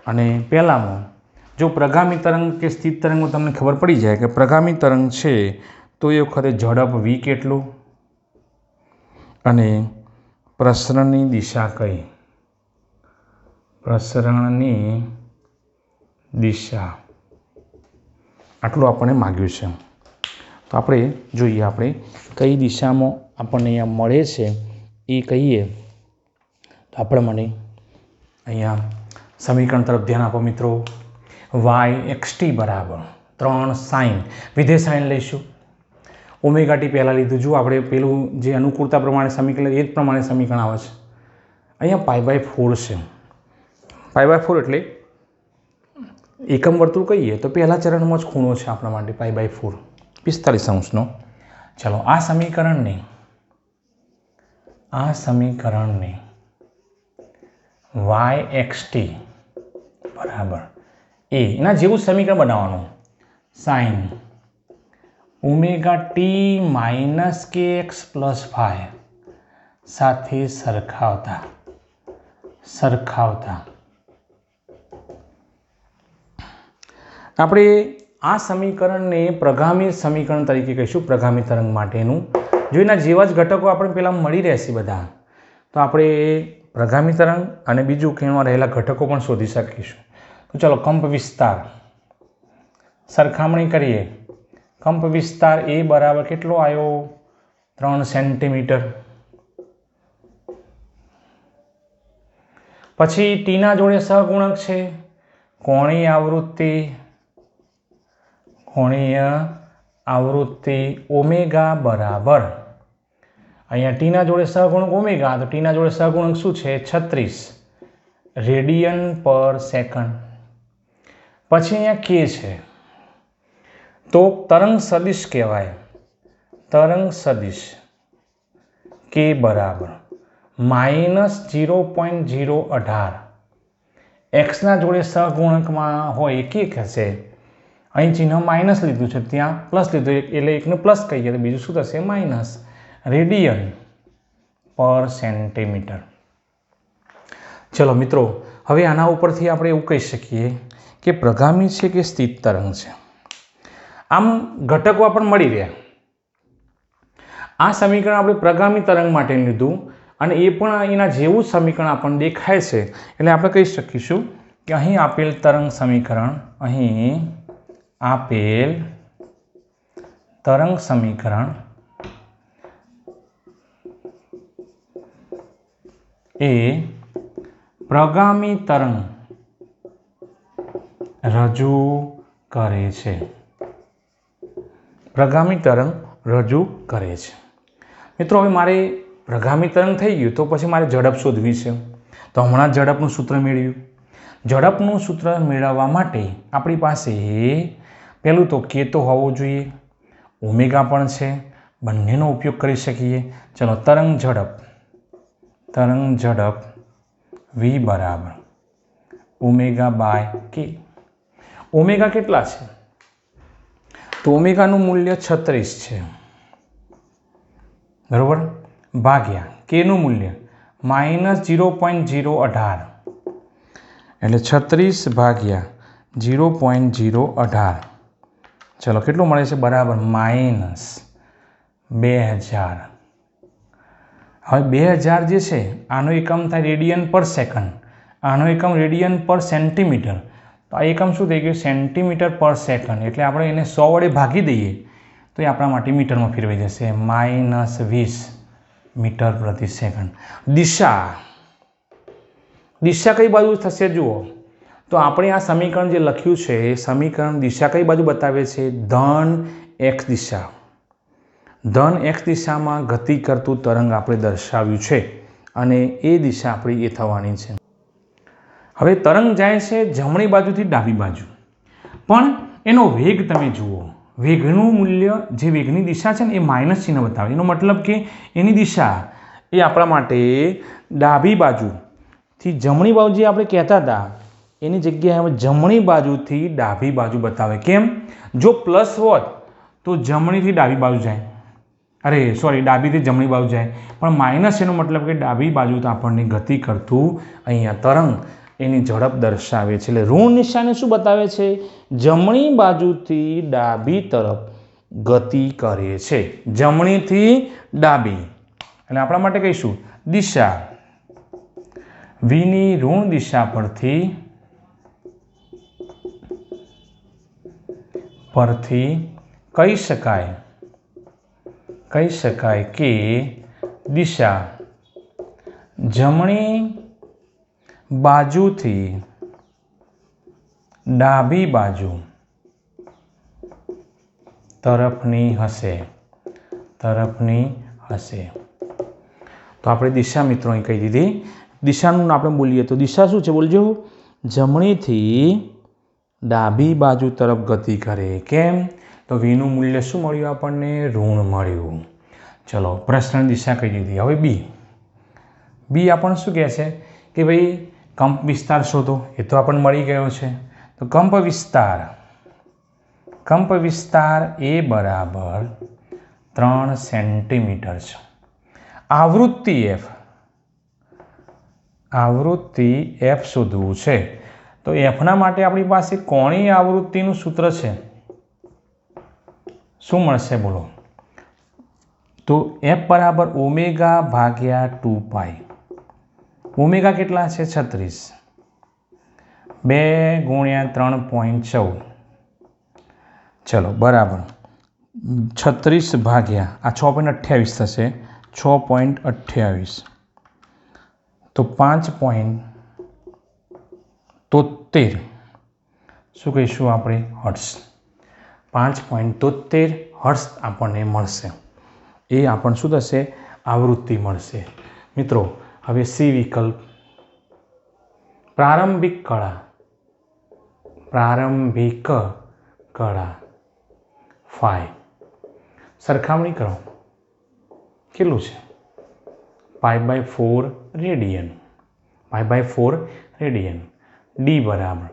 અને પહેલામાં જો પ્રગામી તરંગ કે સ્થિત તરંગમાં તમને ખબર પડી જાય કે પ્રગામી તરંગ છે તો એ વખતે ઝડપ v કેટલું અને પ્રસરણની દિશા કઈ પ્રસરણની દિશા આટલું આપણને માગ્યું છે તો આપણે જોઈએ આપણે કઈ દિશામાં આપણને અહીંયા મળે છે એ કહીએ તો આપણે મને અહીંયા સમીકરણ તરફ ધ્યાન આપો મિત્રો yxt બરાબર 3 sin વિધેય સાઇન લઈશું ઓમેગા ટી પહેલાં લીધું જો આપણે પેલું જે અનુકૂળતા પ્રમાણે સમીકરણ એ જ પ્રમાણે સમીકરણ આવે છે અહીંયા π/4 છે π/4 એટલે એકમ વર્તુળ કહીએ તો પહેલા ચરણમાં જ ખૂણો છે આપણા માટે π/4 45 અંશનો ચલો આ સમીકરણને yxt બરાબર એના જેવું સમીકરણ બનાવવાનું સાઇન ઓમેગા ટી માઇનસ કે એક્સ પ્લસ ફાઈ સાથે સરખાવતા આપણે આ સમીકરણને પ્રગામી સમીકરણ તરીકે કહીશું, પ્રગામી તરંગ માટેનું. જો એના જેવા જ ઘટકો આપણે પહેલાં મળી રહેશે બધા, તો આપણે પ્રગામી તરંગ અને બીજું કે એમાં રહેલા ઘટકો પણ શોધી શકીશું. તો ચલો કંપ વિસ્તાર સરખામણી કરીએ. કંપ વિસ્તાર એ બરાબર કેટલો આવ્યો? 3 સેન્ટીમીટર. પછી ટીના જોડે સહગુણક છે કોણીય આવૃત્તિ ઓમેગા બરાબર, અહીંયા ટીના જોડે સહગુણક ઓમેગા, તો ટીના જોડે સહગુણક શું છે? 36 રેડિયન પર સેકન્ડ. પછી અહીંયા કે છે તો તરંગ સદિશ કહેવાય. તરંગ સદિશ કે બરાબર -0.018. એક્સના જોડે સહગુણકમાં હોય એ કે હશે, અહીં ચિહ્ન માઇનસ લીધું છે, ત્યાં પ્લસ લીધું એટલે એકને પ્લસ કહીએ તો બીજું શું થશે? માઇનસ રેડિયન પર સેન્ટીમીટર. ચલો મિત્રો, હવે આના ઉપરથી આપણે એવું કહી શકીએ કે પ્રગામી છે કે સ્થિત તરંગ છે. આમ ઘટકો આપણને મળી રહ્યા. આ સમીકરણ આપણે પ્રગામી તરંગ માટે લીધું અને એ પણ એના જેવું સમીકરણ આપણને દેખાય છે, એટલે આપણે કહી શકીશું કે અહીં આપેલ તરંગ સમીકરણ, અહીં આપેલ તરંગ સમીકરણ એ પ્રગામી તરંગ રજૂ કરે છે. પ્રગામી તરંગ રજૂ કરે છે. મિત્રો, હવે મારે પ્રગામી તરંગ થઈ ગયું તો પછી મારે ઝડપ શોધવી છે. તો હમણાં ઝડપનું સૂત્ર મેળવ્યું. ઝડપનું સૂત્ર મેળવવા માટે આપણી પાસે પહેલું તો કે તો હોવું જોઈએ, ઓમેગા પણ છે, બંનેનો ઉપયોગ કરી શકીએ. ચલો, તરંગ ઝડપ v બરાબર ઓમેગા બાય કે. ઓમેગા કેટલા છે? તો ઓમેગાનું મૂલ્ય 36 છે બરાબર, ભાગ્યા કેનું મૂલ્ય -0.018, એટલે 36 ભાગ્યા 0.018. ચલો, કેટલું મળે છે? બરાબર -2000. હવે 2000 જે છે આનો એકમ થાય રેડિયન પર સેકન્ડ, આનો એકમ રેડિયન પર સેન્ટીમીટર. તો આ એકમ શું થઈ ગયું? સેન્ટીમીટર પર સેકન્ડ. એટલે આપણે એને 100 વડે ભાગી દઈએ તો એ આપણા માટે મીટરમાં ફેરવાઈ જશે, -20 મીટર પ્રતિ સેકન્ડ. દિશા કઈ બાજુ થશે જુઓ. તો આપણે આ સમીકરણ જે લખ્યું છે એ સમીકરણ દિશા કઈ બાજુ બતાવે છે? ધન એક્સ દિશા. ધન એક્સ દિશામાં ગતિ કરતું તરંગ આપણે દર્શાવ્યું છે અને એ દિશા આપણી એ થવાની છે. હવે તરંગ જાય છે જમણી બાજુથી ડાબી બાજુ, પણ એનો વેગ તમે જુઓ. વેગનું મૂલ્ય, જે વેગની દિશા છે ને એ માઇનસ ચિહ્ન બતાવે. એનો મતલબ કે એની દિશા એ આપણા માટે ડાબી બાજુથી જમણી બાજુ જે આપણે કહેતા હતા એની જગ્યાએ હવે જમણી બાજુથી ડાબી બાજુ બતાવે. કેમ? જો પ્લસ હોત તો જમણીથી ડાબી બાજુ જાય, ડાબીથી જમણી બાજુ જાય, પણ માઇનસ એનો મતલબ કે ડાબી બાજુ તો આપણને ગતિ કરતું અહીંયા તરંગ એની ઝડપ દર્શાવે છે. એટલે ઋણ નિશાની શું બતાવે છે? જમણી બાજુથી ડાબી તરફ ગતિ કરે છે. જમણીથી ડાબી એટલે આપણા માટે કહીશું દિશા. વીની ઋણ દિશા પરથી કહી શકાય કે દિશા જમણી બાજુથી ડાબી બાજુ તરફની હશે. તો આપણે દિશા મિત્રો અહીં કહી દીધી. દિશાનું આપણે બોલીએ તો દિશા શું છે? બોલજો. જમણીથી ડાબી બાજુ તરફ ગતિ કરે. કેમ? તો વીનું મૂલ્ય શું મળ્યું આપણને? ઋણ મળ્યું. ચલો, પ્રશ્ન દિશા કહી દીધી. હવે બી આપણને શું કહે છે કે ભાઈ કંપ વિસ્તાર શોધો. એ તો આપણને મળી ગયો છે. તો કંપ વિસ્તાર એ બરાબર 3 સેન્ટીમીટર છે. આવૃત્તિ એફ શોધવું છે. તો એફના માટે આપણી પાસે કોણીય આવૃત્તિનું સૂત્ર છે. શું મળશે બોલો? તો એફ બરાબર ઓમેગા ભાગ્યા 2 ઓમેગા કેટલા છે? 36. 2 ગુણ્યા 3.14. ચલો બરાબર 36 ભાગ્યા આ 6.28 થશે. 6.28 તો 5.73 શું કહીશું આપણે? હર્ટ્ઝ. 5.73 હર્ટ્ઝ આપણને મળશે. એ આપણને શું થશે? આવૃત્તિ મળશે. મિત્રો હવે સી વિકલ્પ પ્રારંભિક કળા. પ્રારંભિક કળા 5 સરખામણી કરો. કેટલું છે? π/4 રેડિયન. π/4 રેડિયન. ડી બરાબર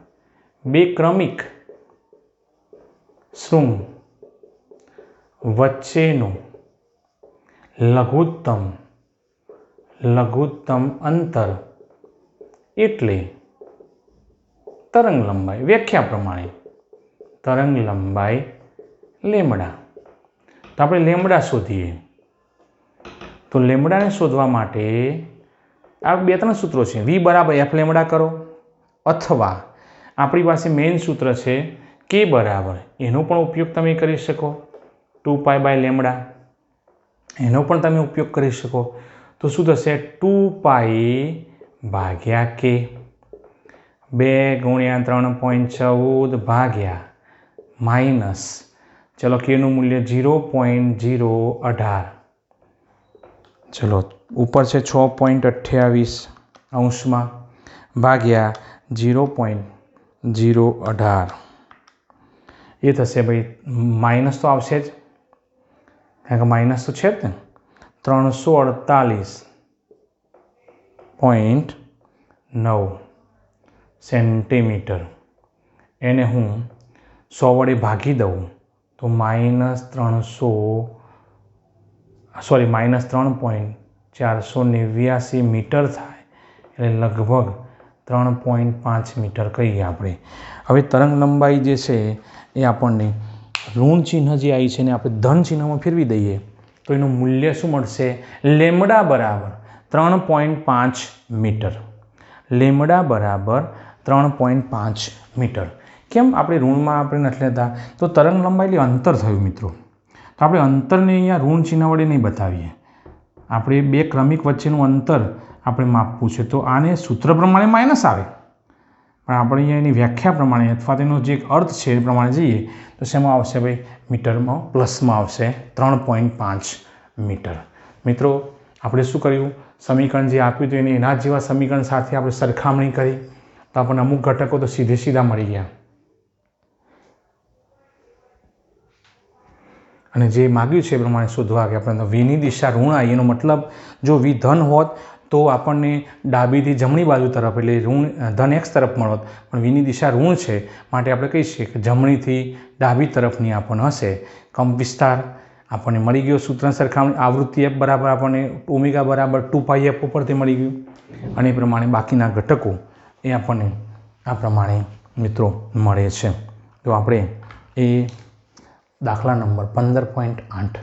2 ક્રમિક શૃંગ વચ્ચેનું લઘુત્તમ અંતર એટલે તરંગ લંબાઈ. વ્યાખ્યા પ્રમાણે તરંગ લંબાઈ લેમ્બડા. તો આપણે લેમ્બડા શોધીએ. તો લેમ્બડાને શોધવા માટે આ 2-3 સૂત્રો છે. વી બરાબર એફ લેમ્બડા કરો, અથવા આપણી પાસે મેઇન સૂત્ર છે કે બરાબર, એનો પણ ઉપયોગ તમે કરી શકો. 2π/લેમ્બડા એનો પણ તમે ઉપયોગ કરી શકો. તો શું થશે? 2π ભાગ્યા કે. 2 ગુણ્યા 3.14 ભાગ્યા માઇનસ, ચલો કેનું મૂલ્ય 0.018. ચલો ઉપર છે 6.28 અંશમાં ભાગ્યા 0.018. એ થશે ભાઈ, માઇનસ તો આવશે જ, કારણ કે માઇનસ તો છે જ ને. 348.9 સેન્ટીમીટર. એને હું 100 વડે ભાગી દઉં તો -3.489 મીટર થાય. એટલે લગભગ 3.5 મીટર કહીએ આપણે. હવે તરંગ લંબાઈ જે છે એ આપણને ઋણ ચિહ્ન જે આવી છે ને આપણે ધન ચિહ્નમાં ફેરવી દઈએ તો એનું મૂલ્ય શું મળશે? લેમ્બડા બરાબર 3.5 મીટર. લેમ્બડા બરાબર 3.5 મીટર. કેમ આપણે ઋણમાં આપણે નથી લેતા? તો તરંગ લંબાઈ એટલે અંતર થયું મિત્રો. તો આપણે અંતરને અહીંયા ઋણ ચિહ્ન વડે નહીં બતાવીએ. આપણે 2 ક્રમિક વચ્ચેનું અંતર આપણે માપવું છે. તો આને સૂત્ર પ્રમાણે માઇનસ આવે, પણ આપણે અહીંયા એની વ્યાખ્યા પ્રમાણે અથવા તેનો જે અર્થ છે એ પ્રમાણે જઈએ તો શેમાં આવશે ભાઈ? મીટરમાં પ્લસમાં આવશે 3.5 મીટર. મિત્રો આપણે શું કર્યું? સમીકરણ જે આપ્યું હતું એને એના જેવા સમીકરણ સાથે આપણે સરખામણી કરી તો આપણને અમુક ઘટકો તો સીધા મળી ગયા. અને જે માગ્યું છે એ પ્રમાણે શોધવા કે આપણે વીની દિશા ઋણ આવી, એનો મતલબ જો વી ધન હોત તો આપણને ડાબીથી જમણી બાજુ તરફ એટલે ધન x તરફ મળત, પણ વીની દિશા ઋણ છે માટે આપણે કહી શકીએ કે જમણીથી ડાબી તરફની આપણને હશે. કંપ વિસ્તાર આપણને મળી ગયો. સૂત્ર સરખામણી આવૃત્તિ એફ બરાબર આપણને ઓમેગા બરાબર 2πf ઉપરથી મળી ગયું. અને એ પ્રમાણે બાકીના ઘટકો એ આપણને આ પ્રમાણે મિત્રો મળે છે. તો આપણે એ દાખલા નંબર 15.8